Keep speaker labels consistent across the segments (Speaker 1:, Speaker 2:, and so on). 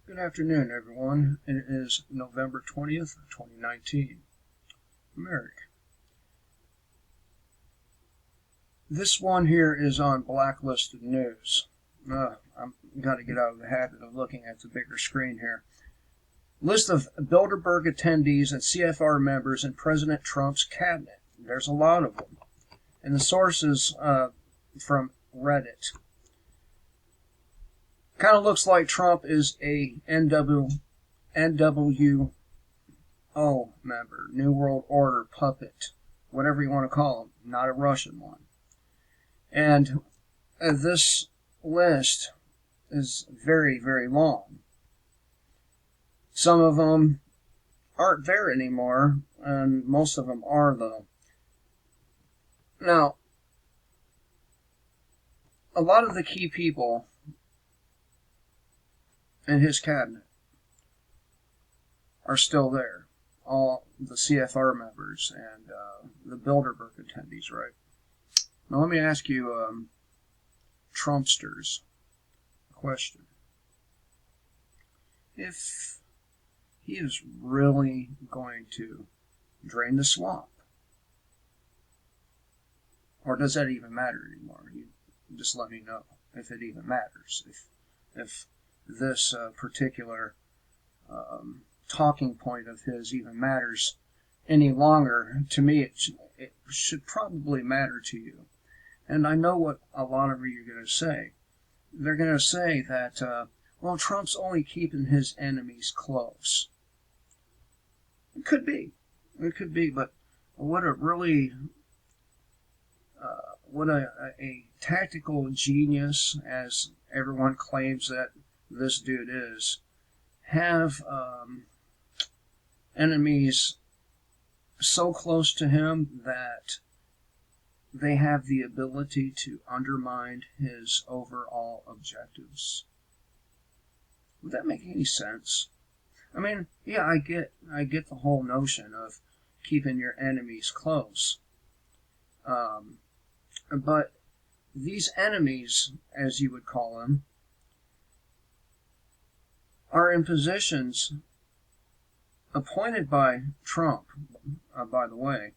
Speaker 1: Good afternoon, everyone. It is November 20th, 2019. America. This one here is on blacklisted news. I've got to get out of the habit of looking at the bigger screen here. List of Bilderberg attendees and CFR members in President Trump's cabinet. There's a lot of them. And the source is from Reddit. Kind of looks like Trump is a NWO member, New World Order puppet, whatever you want to call him, not a Russian one. And this list is very, very long. Some of them aren't there anymore, and most of them are, though. Now, a lot of the key people in his cabinet are still there. All the CFR members and the Bilderberg attendees, right? Now let me ask you, Trumpsters, a question. If he is really going to drain the swamp, or does that even matter anymore? You just let me know if it even matters. If this particular talking point of his even matters any longer. To me, it should probably matter to you. And I know what a lot of you are going to say. They're going to say that, well, Trump's only keeping his enemies close. It could be. It could be, but what a really, what a tactical genius, as everyone claims that this dude is, have enemies so close to him that they have the ability to undermine his overall objectives. Would that make any sense? I mean, yeah, I get the whole notion of keeping your enemies close. But these enemies, as you would call them, are in positions appointed by Trump, by the way,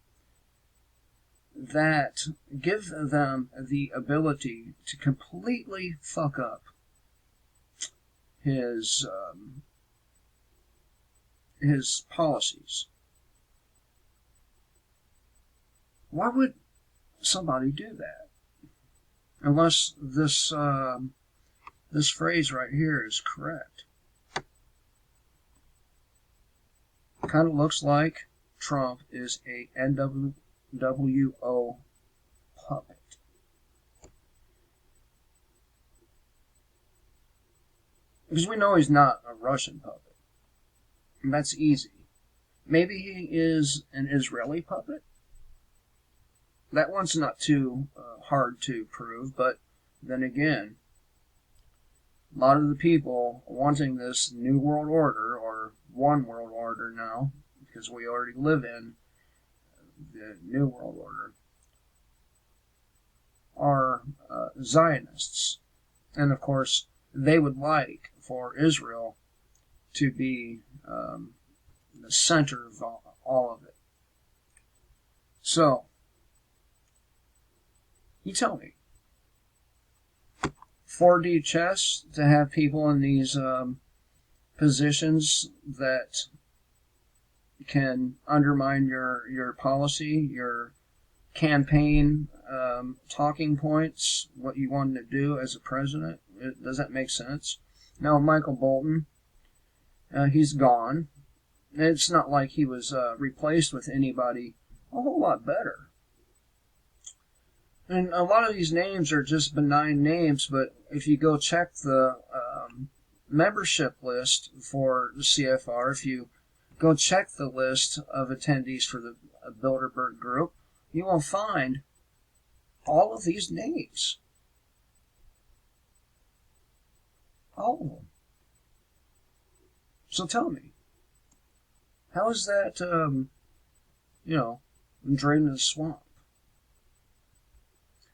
Speaker 1: that give them the ability to completely fuck up his policies. Why would somebody do that? Unless this phrase right here is correct. Kind of looks like Trump is a NWO puppet. Because we know he's not a Russian puppet. And that's easy. Maybe he is an Israeli puppet. That one's not too hard to prove, but then again, a lot of the people wanting this New World Order, or One World Order now, because we already live in the New World Order, are Zionists. And of course, they would like for Israel to be the center of all of it. So, you tell me, 4D chess to have people in these positions that can undermine your policy, your campaign talking points, what you wanted to do as a president? Does that make sense? Now, Michael Bolton, he's gone. It's not like he was replaced with anybody a whole lot better. And a lot of these names are just benign names, but if you go check the membership list for the CFR, if you go check the list of attendees for the Bilderberg group, you will find all of these names. All of them. So tell me, how is that, draining the swamp?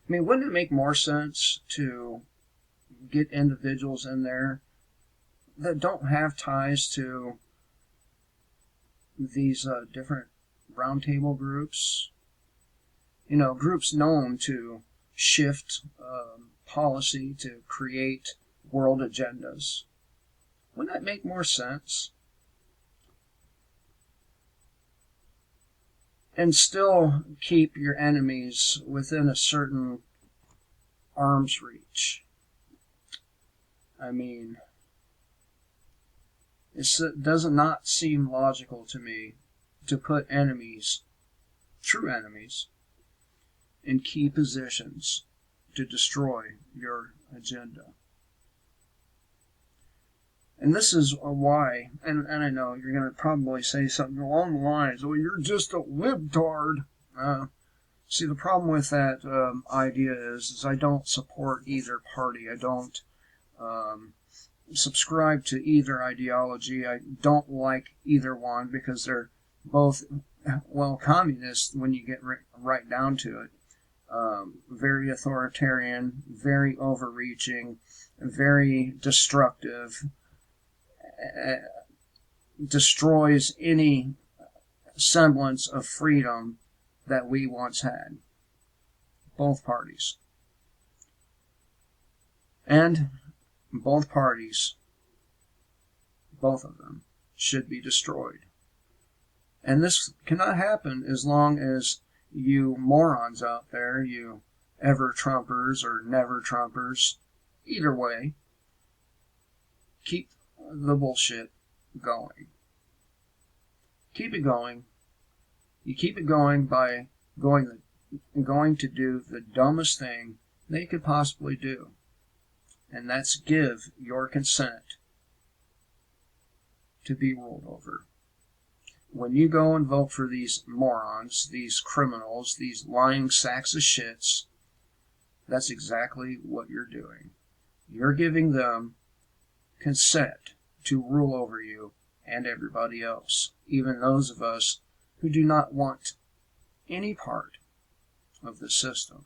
Speaker 1: I mean, wouldn't it make more sense to get individuals in there that don't have ties to these different roundtable groups, groups known to shift policy to create world agendas. Wouldn't that make more sense? And still keep your enemies within a certain arm's reach. I mean, it does not seem logical to me to put enemies, true enemies, in key positions to destroy your agenda. And this is why, and I know you're going to probably say something along the lines, well, you're just a libtard. See, the problem with that idea is I don't support either party. I don't subscribe to either ideology. I don't like either one because they're both, well, communist when you get right down to it. Very authoritarian, very overreaching, very destructive, destroys any semblance of freedom that we once had. Both parties. And both parties, both of them, should be destroyed. And this cannot happen as long as you morons out there, you ever-Trumpers or never-Trumpers, either way, keep the bullshit going. Keep it going. You keep it going by going to do the dumbest thing they could possibly do, and that's give your consent to be ruled over. When you go and vote for these morons, these criminals, these lying sacks of shits, that's exactly what you're doing. You're giving them consent to rule over you and everybody else, even those of us who do not want any part of the system.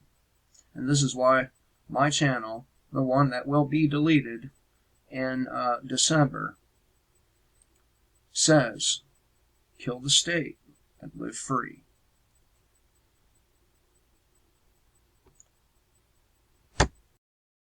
Speaker 1: And this is why my channel, the one that will be deleted in December, says, kill the state and live free.